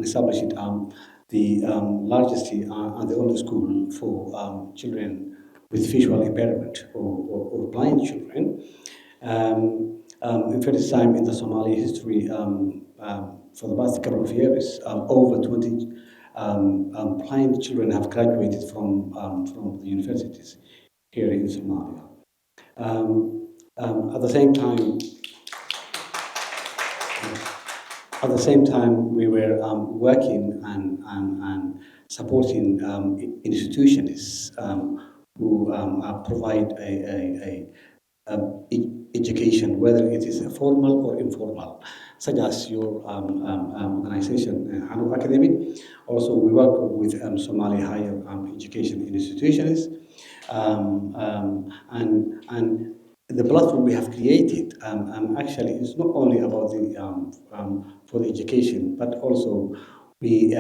established the largest and the only school for children with visual impairment or blind children. In first time in the Somali history, for the past couple of years, over 20 blind children have graduated from the universities here in Somalia. At the same time, we were working and supporting institutions who provide education, whether it is formal or informal, such as your organization, Hanu Academy. Also, we work with Somali higher education institutions, and the platform we have created actually is not only about the for the education, but also we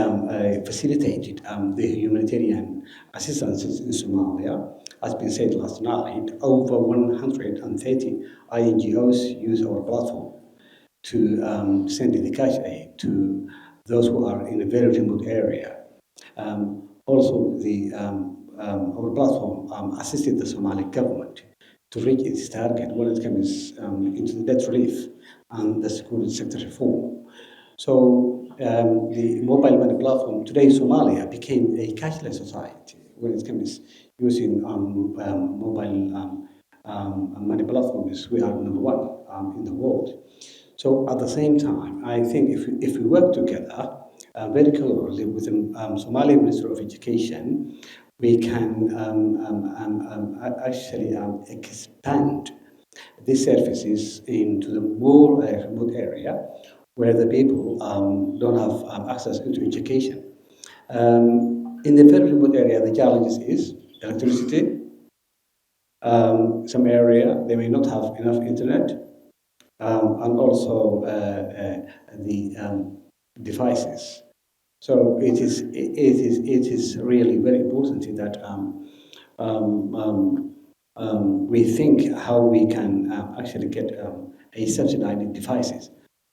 facilitated the humanitarian assistance in Somalia. As been said last night, over 130 INGOs use our platform to send the cash aid to those who are in a very remote area. Also, our platform assisted the Somali government to reach its target when it comes into the debt relief and the security sector reform. So the mobile money platform today, Somalia became a cashless society when it comes using mobile money platforms. We are number one in the world. So at the same time, I think if we work together very closely with the Somali Ministry of Education, we can actually expand these services into the more remote area where the people don't have access to education. In the very remote area, the challenges is electricity. Some area they may not have enough internet, and also the devices. So it is really very important that we think how we can actually get a subsidized devices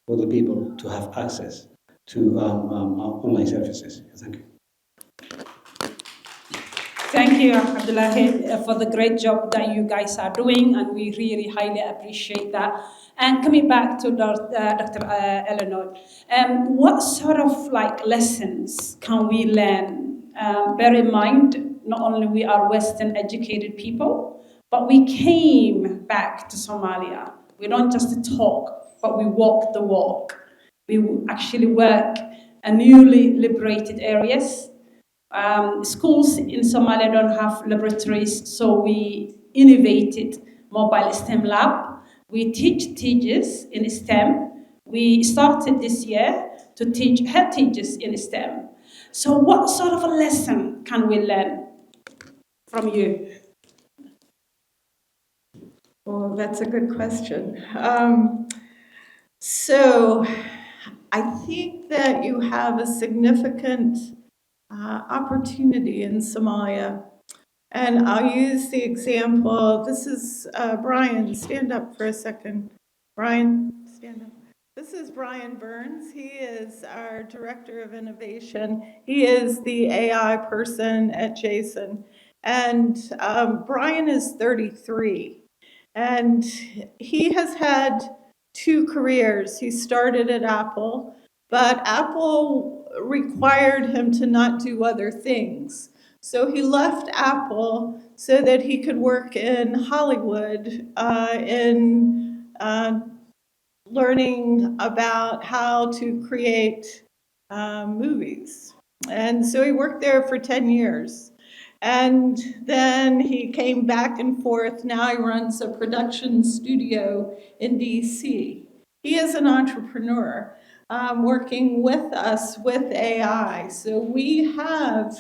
for the people to have access to online services. Thank you. Thank you, Abdullahi, for the great job that you guys are doing, and we really highly appreciate that. And coming back to Dr. Eleanor, what sort of lessons can we learn? Bear in mind, not only we are Western educated people, but we came back to Somalia. We don't just talk, but we walk the walk. We actually work in newly liberated areas. Schools in Somalia don't have laboratories, so we innovated mobile STEM lab. We teach teachers in STEM. We started this year to teach head teachers in STEM. So what sort of a lesson can we learn from you? Well, that's a good question. So I think that you have a significant opportunity in Somalia. And I'll use the example, this is Brian, stand up for a second. Brian, stand up. This is Brian Burns. He is our Director of Innovation. He is the AI person at Jason. And Brian is 33. And he has had 2 careers. He started at Apple, but Apple required him to not do other things. So he left Apple so that he could work in Hollywood in learning about how to create movies. And so he worked there for 10 years. And then he came back and forth. Now he runs a production studio in DC. He is an entrepreneur working with us with AI. So we have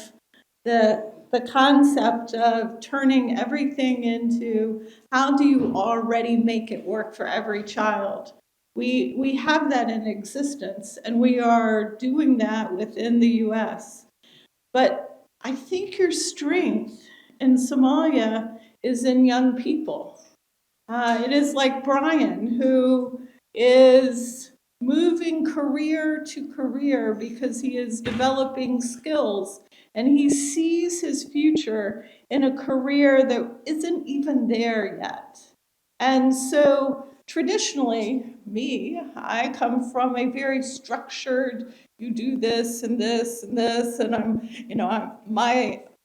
the concept of turning everything into how do you already make it work for every child. We have that in existence, and we are doing that within the US. But I think your strength in Somalia is in young people. It is like Brian, who is moving career to career because he is developing skills and he sees his future in a career that isn't even there yet. And so traditionally, I come from a very structured, you do this and this and this, and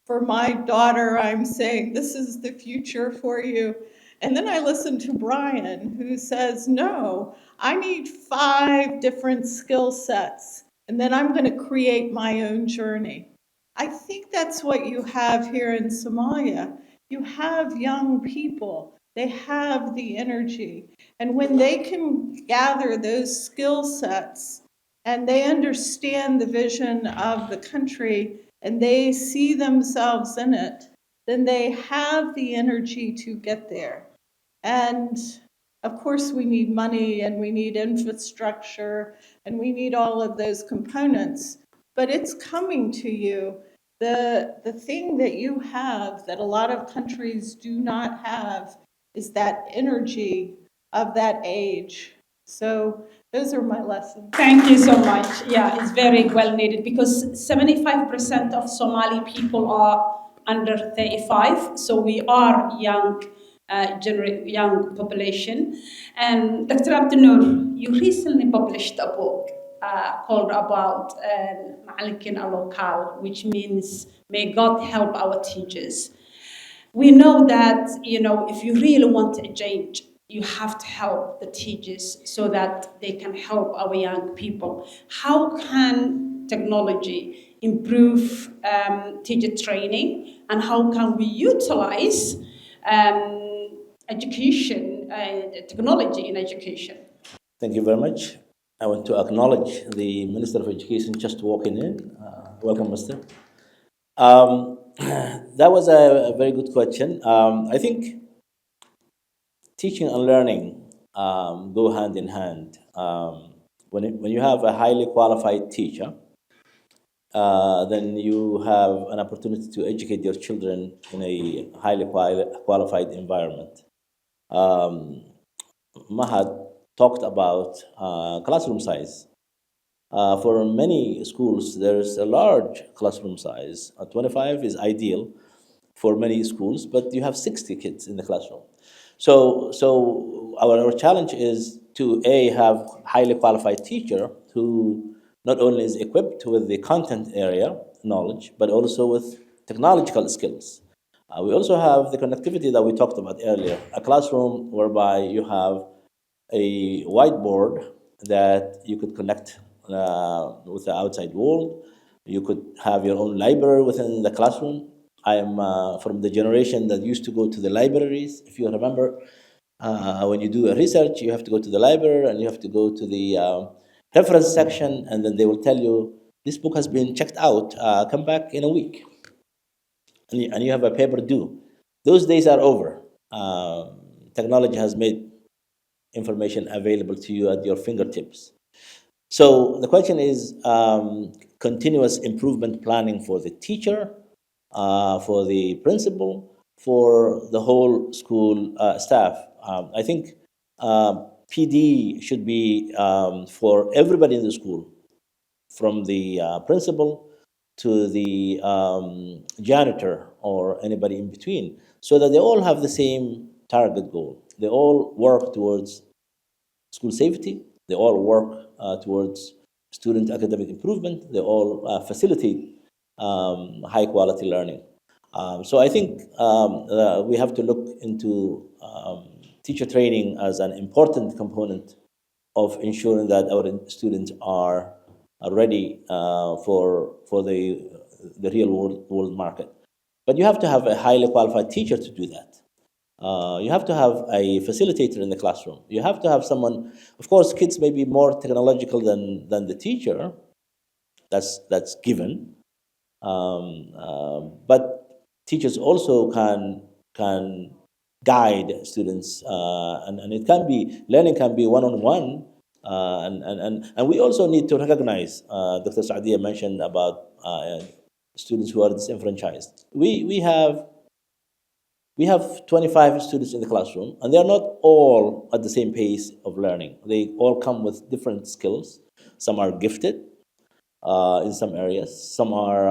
for my daughter, I'm saying, this is the future for you. And then I listen to Brian, who says, no, I need 5 different skill sets, and then I'm going to create my own journey. I think that's what you have here in Somalia. You have young people, they have the energy. And when they can gather those skill sets and they understand the vision of the country and they see themselves in it, then they have the energy to get there. And of course, we need money and we need infrastructure and we need all of those components, but it's coming to you. The thing that you have that a lot of countries do not have is that energy of that age. So those are my lessons. Thank you so much. Yeah, it's very well needed because 75% of Somali people are under 35, so we are young, young population. And Dr. Abdunur, you recently published a book called about Ma'alikin al-Lokal, which means may God help our teachers. We know that, if you really want to change, you have to help the teachers so that they can help our young people. How can technology improve teacher training, and how can we utilize education, technology in education? Thank you very much. I want to acknowledge the Minister of Education just walking in. Welcome, Minister. That was a very good question. I think teaching and learning go hand in hand. When you have a highly qualified teacher, then you have an opportunity to educate your children in a highly qualified environment. Mahad talked about classroom size. For many schools, there's a large classroom size. 25 is ideal for many schools, but you have 60 kids in the classroom. So our challenge is to have highly qualified teacher who not only is equipped with the content area knowledge, but also with technological skills. We also have the connectivity that we talked about earlier, a classroom whereby you have a whiteboard that you could connect with the outside world. You could have your own library within the classroom. I am from the generation that used to go to the libraries. If you remember, when you do a research, you have to go to the library and you have to go to the reference section, and then they will tell you, this book has been checked out, come back in a week. And you have a paper due. Those days are over. Technology has made information available to you at your fingertips. So the question is continuous improvement planning for the teacher, for the principal, for the whole school staff. I think PD should be for everybody in the school, from the principal to the janitor or anybody in between, so that they all have the same target goal. They all work towards school safety. They all work towards student academic improvement. They all facilitate high quality learning. So I think we have to look into teacher training as an important component of ensuring that our students are ready for the real world market. But you have to have a highly qualified teacher to do that. You have to have a facilitator in the classroom. You have to have someone. Of course, kids may be more technological than the teacher. That's given. But teachers also can guide students, and it can be learning can be one-on-one, and we also need to recognize. Dr. Saadia mentioned about students who are disenfranchised. We We have 25 students in the classroom, and they're not all at the same pace of learning. They all come with different skills. Some are gifted in some areas. Some are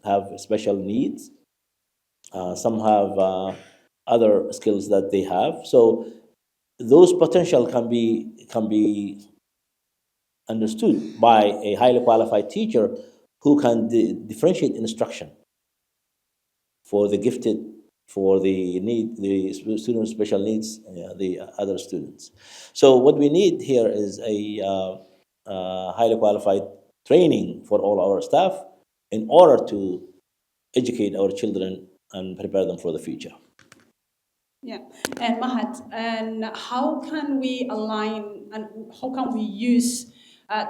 have special needs. Some have other skills that they have. So those potential can be understood by a highly qualified teacher who can differentiate instruction for the gifted, for the student with special needs, the other students. So what we need here is a highly qualified training for all our staff in order to educate our children and prepare them for the future. Yeah, and Mahat, and how can we align and how can we use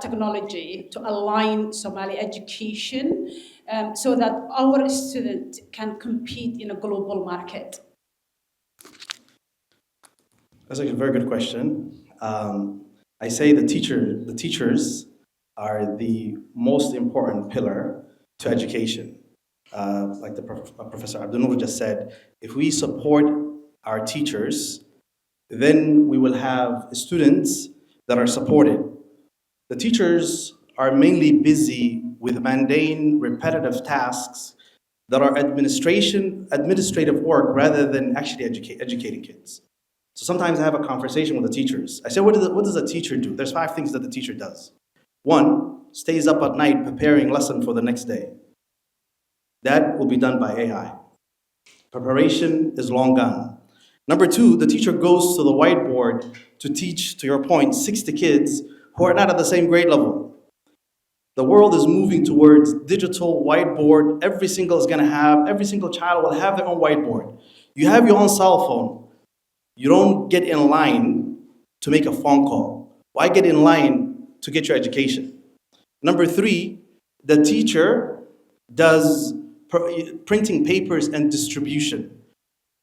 technology to align Somali education so that our student can compete in a global market? That's actually a very good question. I say the teachers are the most important pillar to education. Like Professor Abdul just said, if we support our teachers, then we will have students that are supported. The teachers are mainly busy with mundane, repetitive tasks that are administrative work rather than actually educating kids. So sometimes I have a conversation with the teachers. I say, what does a teacher do? There's 5 things that the teacher does. 1, stays up at night preparing lesson for the next day. That will be done by AI. Preparation is long gone. Number 2, the teacher goes to the whiteboard to teach, to your point, 60 kids who are not at the same grade level. The world is moving towards digital whiteboard. Every single child will have their own whiteboard. You have your own cell phone. You don't get in line to make a phone call. Why get in line to get your education? Number 3, the teacher does printing papers and distribution.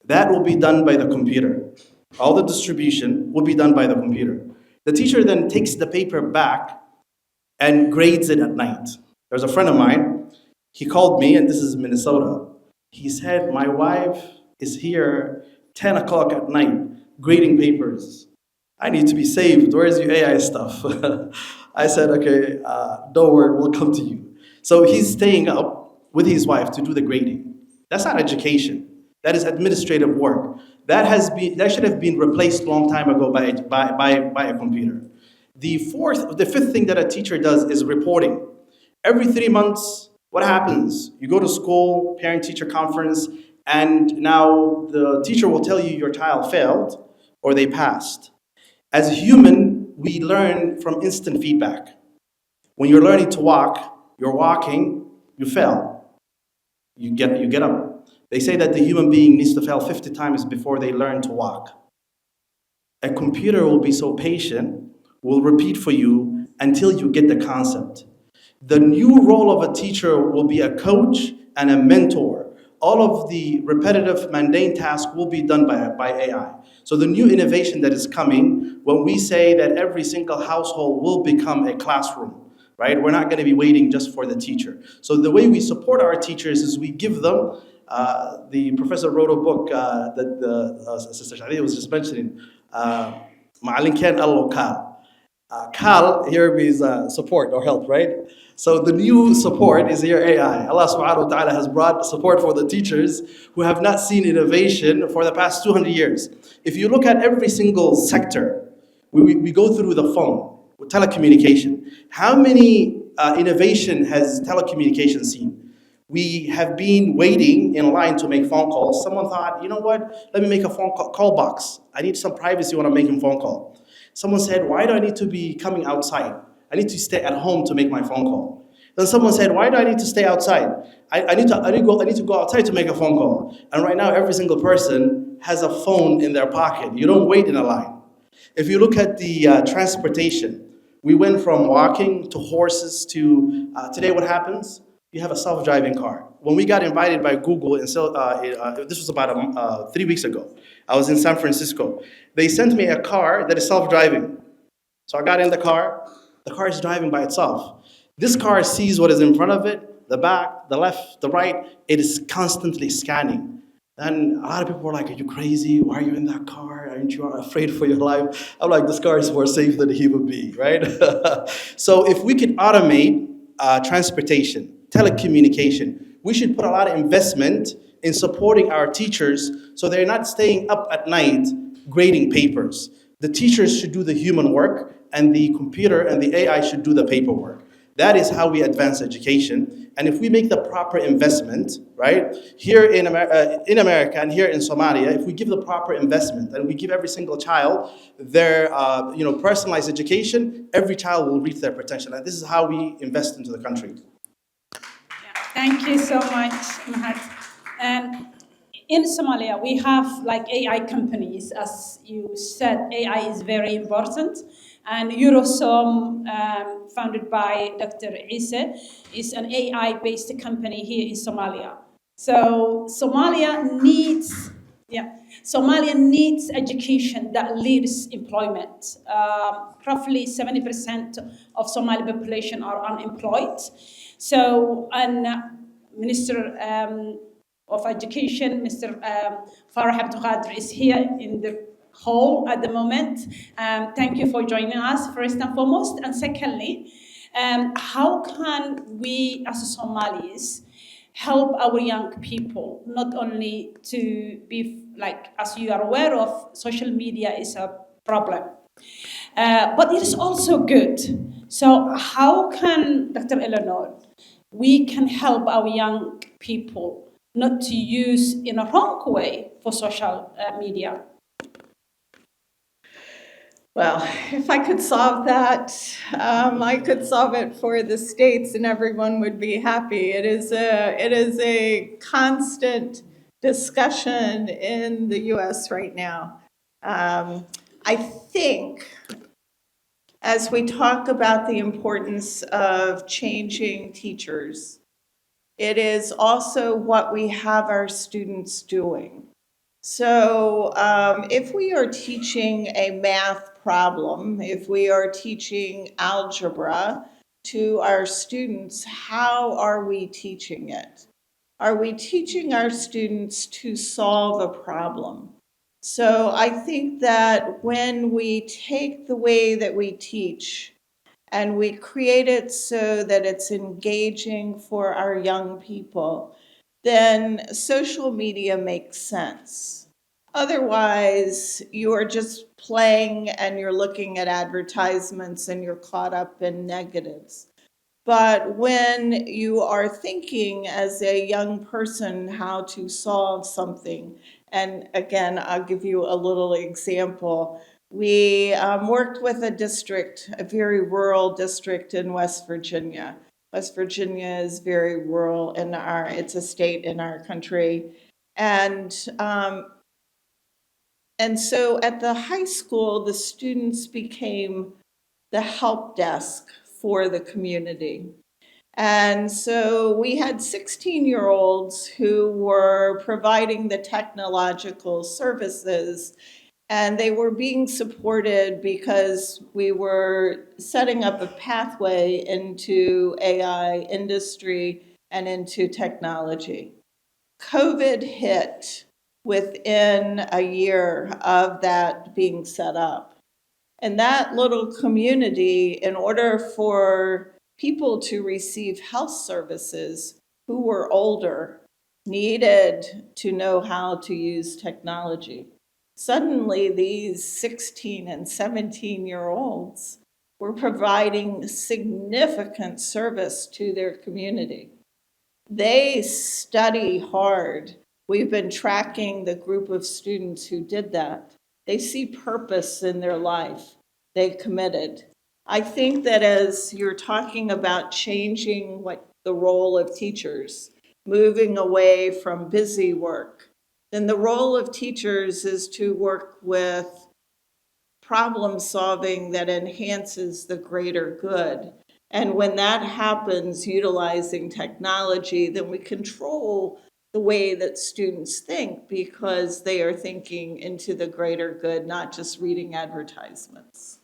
That will be done by the computer. All the distribution will be done by the computer. The teacher then takes the paper back and grades it at night. There's a friend of mine, he called me, and this is Minnesota. He said, my wife is here 10 o'clock at night grading papers. I need to be saved. Where's your AI stuff? I said, okay, don't worry, we'll come to you. So he's staying up with his wife to do the grading. That's not education. That is administrative work. That should have been replaced a long time ago by a computer. The 5th thing that a teacher does is reporting. Every 3 months, what happens? You go to school, parent-teacher conference, and now the teacher will tell you your child failed or they passed. As a human, we learn from instant feedback. When you're learning to walk, you're walking, you fail. You get up. They say that the human being needs to fail 50 times before they learn to walk. A computer will be so patient, will repeat for you until you get the concept. The new role of a teacher will be a coach and a mentor. All of the repetitive, mundane tasks will be done by AI. So the new innovation that is coming, when we say that every single household will become a classroom, right? We're not going to be waiting just for the teacher. So the way we support our teachers is we give them, the professor wrote a book that Sister Shadi was just mentioning, Ma'alin Ken al-Lokal. Kal here means support or help, right? So the new support is here AI. Allah subhanahu wa ta'ala has brought support for the teachers who have not seen innovation for the past 200 years. If you look at every single sector, we go through the phone, with telecommunication. How many innovation has telecommunication seen? We have been waiting in line to make phone calls. Someone thought, you know what, let me make a phone call box. I need some privacy when I'm making phone call. Someone said, why do I need to be coming outside? I need to stay at home to make my phone call. Then someone said, why do I need to stay outside? I need to go outside to make a phone call. And right now, every single person has a phone in their pocket. You don't wait in a line. If you look at the transportation, we went from walking to horses to today what happens? You have a self-driving car. When we got invited by Google, this was about 3 weeks ago. I was in San Francisco. They sent me a car that is self-driving. So I got in the car is driving by itself. This car sees what is in front of it, the back, the left, the right. It is constantly scanning. And a lot of people were like, "Are you crazy? Why are you in that car? Aren't you afraid for your life?" I'm like, "This car is more safe than a human being, right?" So if we could automate transportation, telecommunication, we should put a lot of investment in supporting our teachers so they're not staying up at night grading papers. The teachers should do the human work, and the computer and the AI should do the paperwork. That is how we advance education. And if we make the proper investment, right, here in America and here in Somalia, if we give the proper investment and we give every single child their personalized education, every child will reach their potential. And this is how we invest into the country. Thank you so much, Mahat. And in Somalia, we have like AI companies. As you said, AI is very important. And Eurosom, founded by Dr. Issa, is an AI-based company here in Somalia. So Somalia needs education that leads employment. Roughly 70% of Somali population are unemployed. So, and Minister of Education, Mr. Farah Abdulqadir, is here in the hall at the moment. Thank you for joining us, first and foremost. And secondly, how can we as Somalis help our young people, not only to be like, as you are aware of, social media is a problem, but it is also good. So how can, Dr. Eleanor, we can help our young people not to use in a wrong way for social media? Well, if I could solve that, I could solve it for the states, and everyone would be happy. It is a constant discussion in the U.S. right now. I think as we talk about the importance of changing teachers, it is also what we have our students doing. So, if we are teaching a math problem, if we are teaching algebra to our students, how are we teaching it? Are we teaching our students to solve a problem? So, I think that when we take the way that we teach and we create it so that it's engaging for our young people, then social media makes sense. Otherwise, you are just playing and you're looking at advertisements and you're caught up in negatives. But when you are thinking as a young person how to solve something, and again, I'll give you a little example. We worked with a district, a very rural district in West Virginia. West Virginia is very rural it's a state in our country. And so at the high school, the students became the help desk for the community. And so we had 16-year-olds who were providing the technological services, and they were being supported because we were setting up a pathway into AI industry and into technology. COVID hit within a year of that being set up. And that little community, in order for people to receive health services who were older, needed to know how to use technology. Suddenly, these 16 and 17-year-olds were providing significant service to their community. They study hard. We've been tracking the group of students who did that. They see purpose in their life. They committed. I think that as you're talking about changing the role of teachers, moving away from busy work, then the role of teachers is to work with problem solving that enhances the greater good. And when that happens, utilizing technology, then we control the way that students think because they are thinking into the greater good, not just reading advertisements.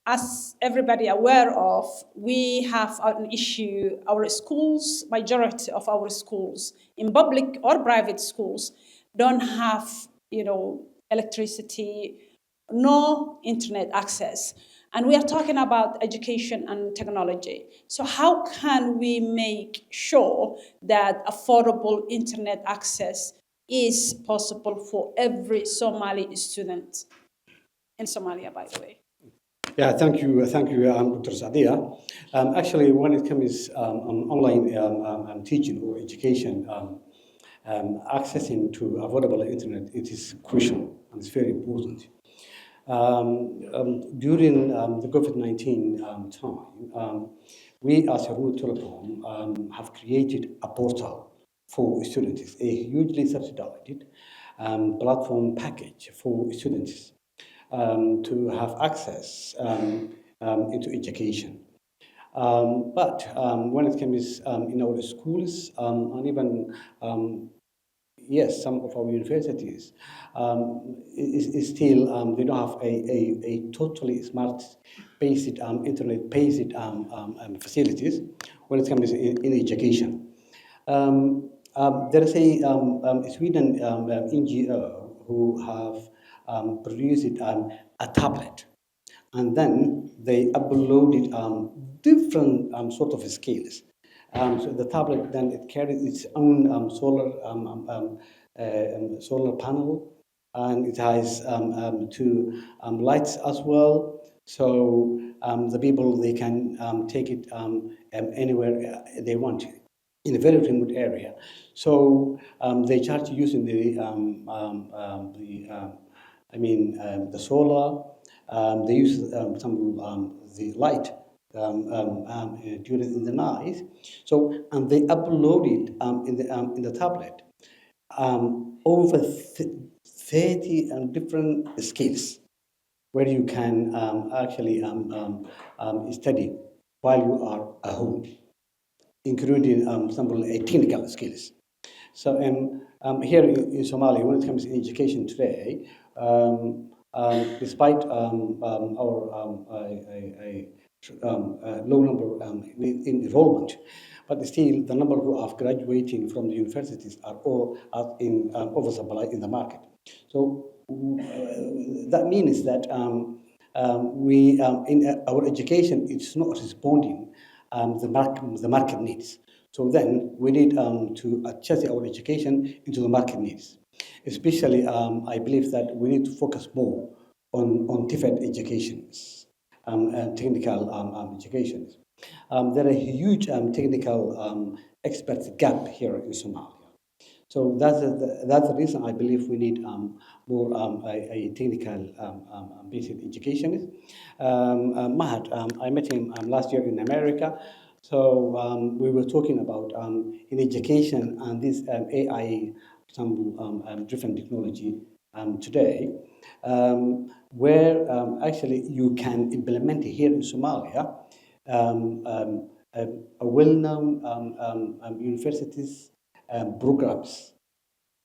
As everybody aware of, we have an issue, our schools, majority of our schools, in public or private schools, don't have, electricity, no internet access. And we are talking about education and technology. So how can we make sure that affordable internet access is possible for every Somali student in Somalia, by the way? Yeah, thank you, Dr. Sadia. Actually, when it comes online teaching or education, accessing to affordable internet, it is crucial and it's very important. During the COVID-19 time, we as Root Telecom have created a portal for students, a hugely subsidized platform package for students to have access into education. But when it comes in our schools and even yes, some of our universities is still they don't have a totally smart based internet based facilities when it comes in education. There is a Sweden NGO who have produced a tablet, and then they uploaded different sort of scales. So the tablet then it carries its own solar panel, and it has two lights as well. So the people they can take it anywhere they want in a very remote area. So they charge using the solar. They use the light during the night. So and they upload it in the tablet over 30 different skills where you can actually study while you are at home, including some technical skills. So here in Somalia, when it comes to education today, despite our low number in enrollment, but still the number who are graduating from the universities are all in oversupply in the market. So that means that we in our education it's not responding the market needs. So then we need to adjust our education into the market needs. Especially, I believe that we need to focus more on different educations, and technical educations. There are huge technical experts gap here in Somalia. So that's the reason I believe we need more a technical basic education. Mahat, I met him last year in America. So we were talking about in education and this AI, some different technology today, where actually you can implement here in Somalia a well-known universities programs.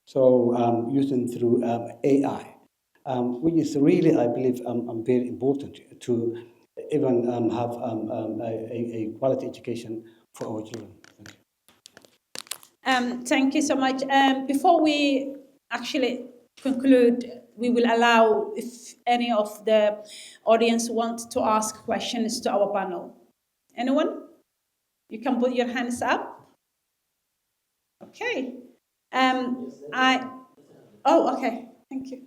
So using through AI, which is really, I believe, very important to even have a quality education for our children. Thank you. Thank you so much. Before we actually conclude, we will allow if any of the audience want to ask questions to our panel. Anyone? You can put your hands up. Okay. Okay. Thank you.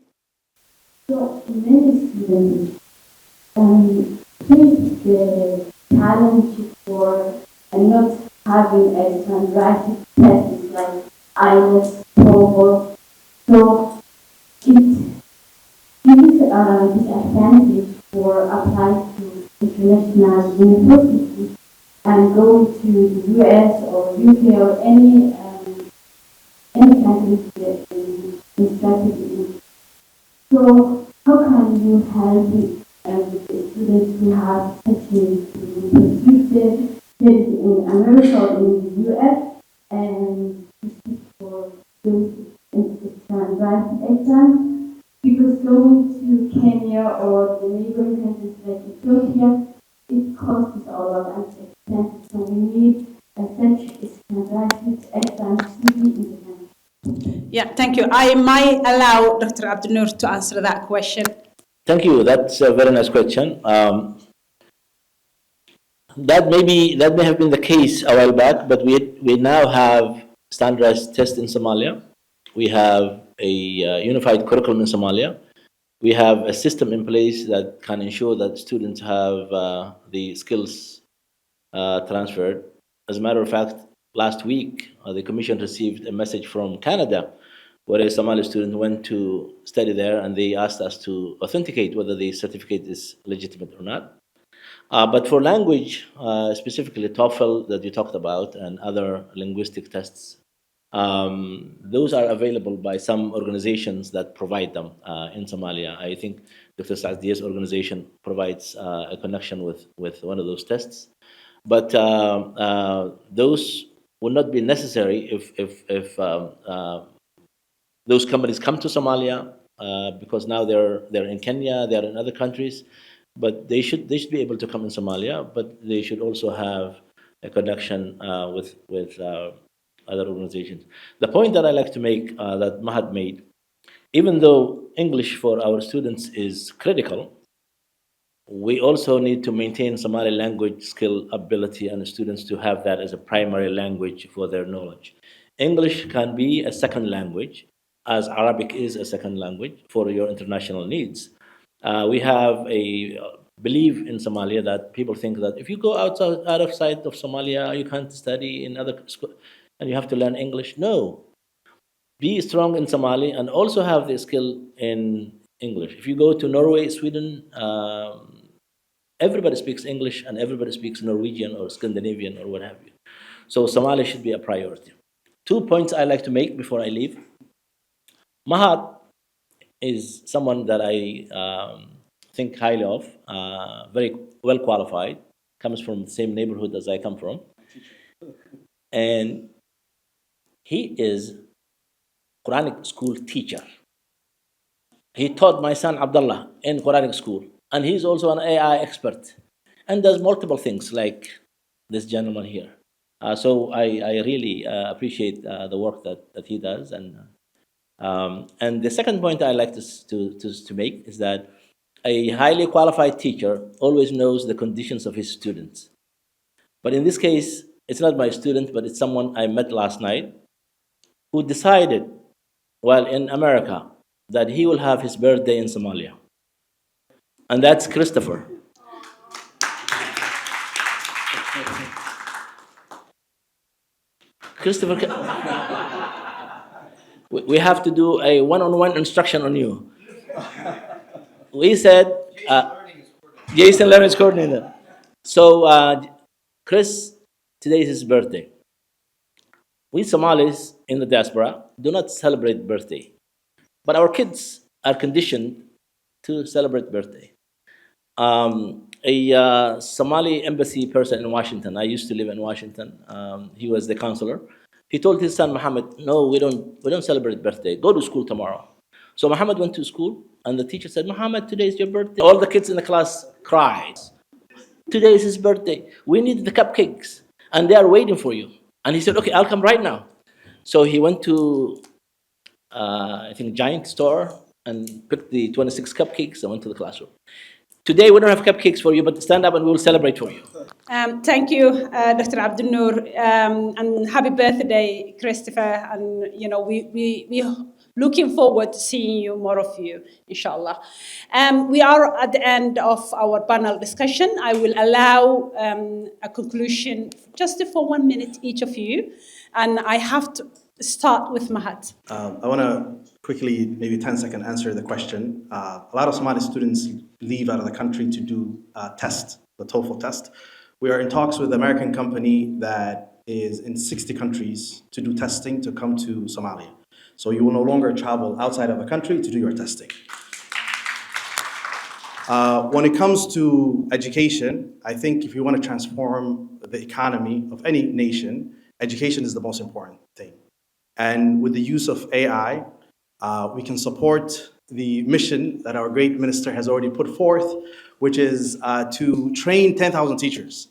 So many students face the challenge for not having a standardized tests like IELTS, TOEFL. So it gives disadvantage for applying to international universities and going to the US or UK or any country interested in. So how can you help the students who have actually to pursue their studies in America or in the US and to seek for those standardized exams? Because going to Kenya or the neighboring countries like Ethiopia, it costs a lot and it's expensive. So we need such standardized exams to be in the country. Yeah, thank you. I might allow Dr. Abdul to answer that question. Thank you. That's a very nice question. That may have been the case a while back, but we now have standardized tests in Somalia. We have a unified curriculum in Somalia. We have a system in place that can ensure that students have the skills transferred. As a matter of fact, last week the Commission received a message from Canada where a Somali student went to study there, and they asked us to authenticate whether the certificate is legitimate or not. But for language, specifically TOEFL that you talked about and other linguistic tests, those are available by some organizations that provide them in Somalia. I think Dr. Saad's organization provides a connection with one of those tests. But those will not be necessary if those companies come to Somalia because now they're in Kenya, they're in other countries, but they should be able to come in Somalia, but they should also have a connection with other organizations. The point that I like to make that Mahad made, even though English for our students is critical, we also need to maintain Somali language skill ability and students to have that as a primary language for their knowledge. English can be a second language, as Arabic is a second language for your international needs. We have a belief in Somalia that people think that if you go out of sight of Somalia, you can't study in other schools and you have to learn English. No, be strong in Somali and also have the skill in English. If you go to Norway, Sweden, everybody speaks English and everybody speaks Norwegian or Scandinavian or what have you. So Somali should be a priority. 2 points I like to make before I leave. Mahat is someone that I think highly of, very well qualified, comes from the same neighborhood as I come from. And he is Quranic school teacher. He taught my son Abdullah in Quranic school, and he's also an AI expert and does multiple things like this gentleman here. So I really appreciate the work that he does. And the second point I like to make is that a highly qualified teacher always knows the conditions of his students. But in this case, it's not my student, but it's someone I met last night who decided while in America that he will have his birthday in Somalia. And that's Christopher. Christopher, we have to do a one-on-one instruction on you. We said, Jason Learning is coordinator. So, Chris, today is his birthday. We Somalis in the diaspora do not celebrate birthday, but our kids are conditioned to celebrate birthday. A Somali embassy person in Washington, I used to live in Washington, he was the counselor. He told his son Muhammad, no, we don't celebrate birthday. Go to school tomorrow. So Muhammad went to school, and the teacher said, Muhammad, today is your birthday. All the kids in the class cried. Today is his birthday. We need the cupcakes, and they are waiting for you. And he said, okay, I'll come right now. So he went to, I think, Giant store and picked the 26 cupcakes and went to the classroom. Today, we don't have cupcakes for you, but stand up and we will celebrate for you. Thank you, Dr. Abdul Noor, and happy birthday, Christopher. And we looking forward to seeing you, more of you, inshallah. We are at the end of our panel discussion. I will allow a conclusion just for 1 minute each of you, and I have to start with Mahat. I want to quickly, maybe 10-second answer the question. A lot of Somali students leave out of the country to do test, the TOEFL test. We are in talks with an American company that is in 60 countries to do testing to come to Somalia. So you will no longer travel outside of the country to do your testing. When it comes to education, I think if you want to transform the economy of any nation, education is the most important thing. And with the use of AI, we can support the mission that our great minister has already put forth, which is to train 10,000 teachers.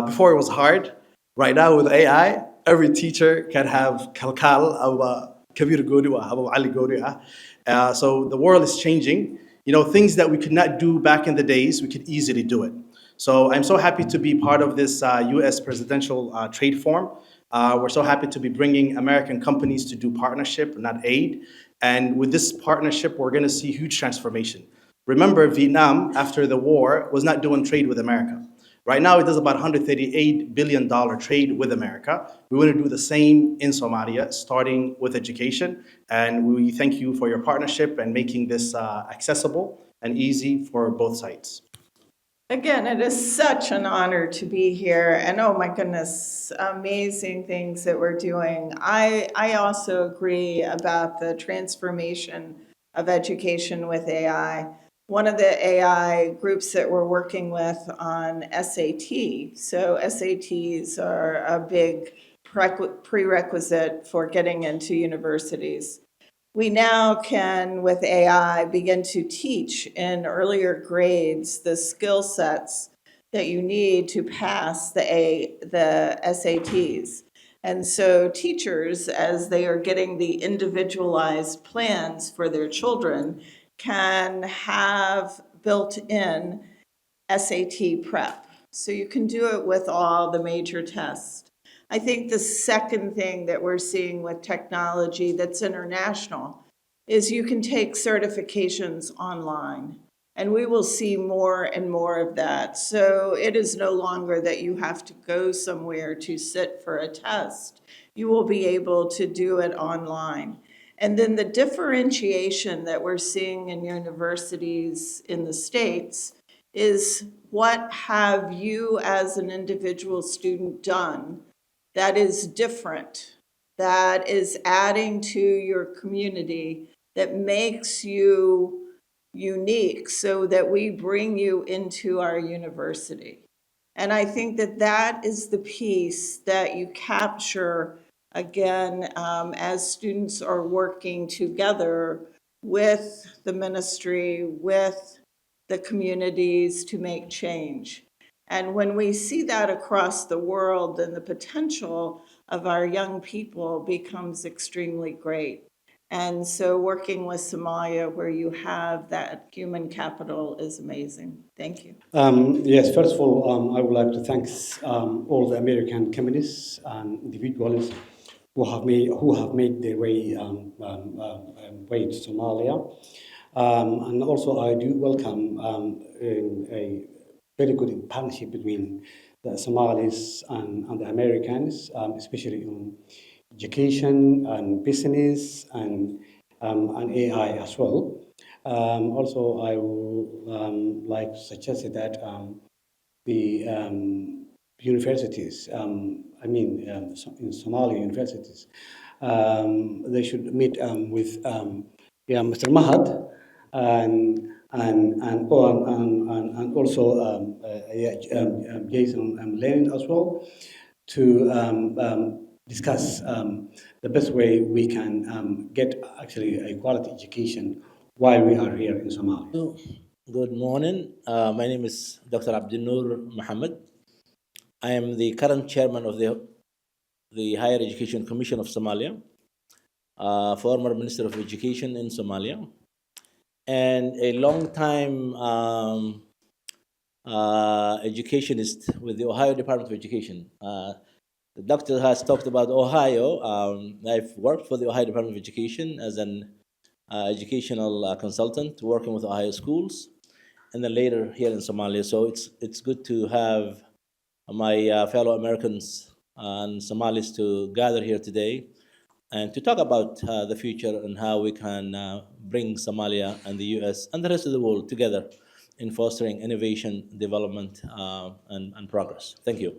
Before it was hard. Right now with AI, every teacher can have kalkal, Kabir Gori wa Haba Ali Gori ah. So the world is changing. You know, things that we could not do back in the days, we could easily do it. So I'm so happy to be part of this U.S. presidential trade forum. We're so happy to be bringing American companies to do partnership, not aid. And with this partnership, we're going to see huge transformation. Remember, Vietnam, after the war, was not doing trade with America. Right now, it does about $138 billion trade with America. We want to do the same in Somalia, starting with education. And we thank you for your partnership and making this accessible and easy for both sides. Again, it is such an honor to be here, and oh my goodness, amazing things that we're doing. I also agree about the transformation of education with AI. One of the AI groups that we're working with on SAT, so SATs are a big prerequisite for getting into universities. We now can, with AI, begin to teach in earlier grades the skill sets that you need to pass the SATs. And so teachers, as they are getting the individualized plans for their children, can have built-in SAT prep. So you can do it with all the major tests. I think the second thing that we're seeing with technology that's international is you can take certifications online. And we will see more and more of that. So it is no longer that you have to go somewhere to sit for a test. You will be able to do it online. And then the differentiation that we're seeing in universities in the States is what have you as an individual student done that is different, that is adding to your community, that makes you unique so that we bring you into our university. And I think that that is the piece that you capture again as students are working together with the ministry, with the communities to make change. And when we see that across the world, then the potential of our young people becomes extremely great. And so working with Somalia, where you have that human capital, is amazing. Thank you. Yes, first of all, I would like to thank all the American companies and individuals who have made their way to Somalia. And also, I do welcome a very good partnership between the Somalis and the Americans, especially on education and business and AI as well. Also, I would like to suggest that the universities, in Somali universities, they should meet with Mr. Mahad and also Jason Lenin as well to discuss the best way we can get actually a quality education while we are here in Somalia. Good morning. My name is Dr. Abdinur Muhammad. I am the current chairman of the Higher Education Commission of Somalia, former Minister of Education in Somalia, and a long-time educationist with the Ohio Department of Education. The doctor has talked about Ohio. I've worked for the Ohio Department of Education as an educational consultant, working with Ohio schools, and then later here in Somalia. So it's good to have my fellow Americans and Somalis to gather here today and to talk about the future and how we can bring Somalia and the U.S. and the rest of the world together in fostering innovation, development, and progress. Thank you.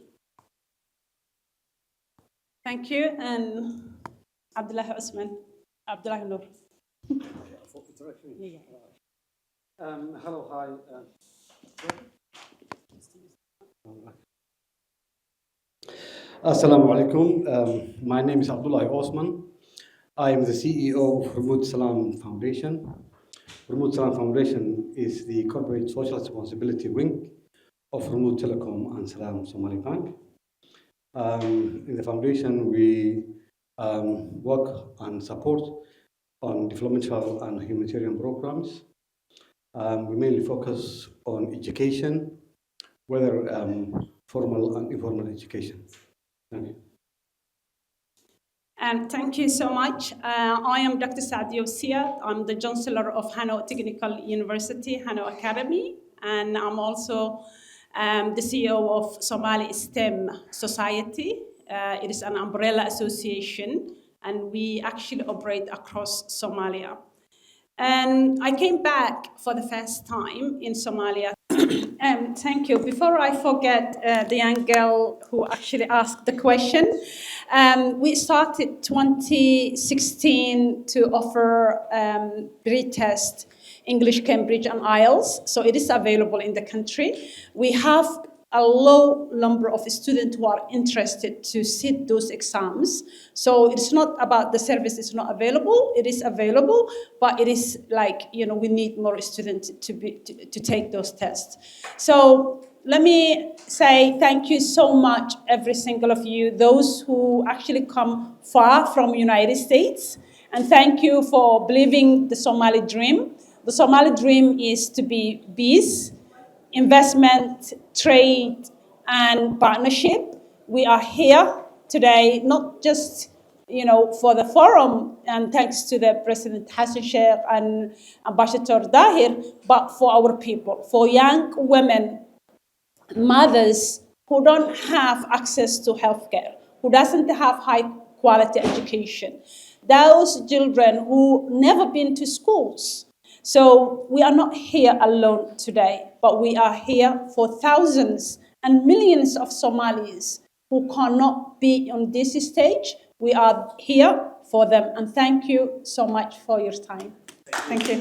Thank you. And Abdullah Osman. Abdullah Noor. Hello, hi. Assalamu alaikum. My name is Abdullah Osman. I am the CEO of Hormuz Salam Foundation. Hormuz Salam Foundation is the corporate social responsibility wing of Hormuz Telecom and Salam Somali Bank. In the foundation, we work and support on developmental and humanitarian programs. We mainly focus on education, whether formal and informal education. Thank you. And thank you so much. I am Dr. Sadio Sia. I'm the Chancellor of Hano Technical University, Hano Academy, and I'm also the CEO of Somali STEM Society. It is an umbrella association, and we actually operate across Somalia. And I came back for the first time in Somalia. Thank you. Before I forget the young girl who actually asked the question, we started 2016 to offer retest English, Cambridge, and IELTS. So it is available in the country. We have a low number of students who are interested to sit those exams. So it's not about the service is not available. It is available, but it is like, we need more students to take those tests. So let me say thank you so much, every single of you, those who actually come far from United States. And thank you for believing the Somali dream. The Somali dream is to be peace, investment, trade, and partnership. We are here today, not just for the forum, and thanks to the President Hassan Sheikh and Ambassador Dahir, but for our people, for young women, mothers who don't have access to healthcare, who doesn't have high quality education, those children who never been to schools. So we are not here alone today, but we are here for thousands and millions of Somalis who cannot be on this stage. We are here for them, and thank you so much for your time. Thank you.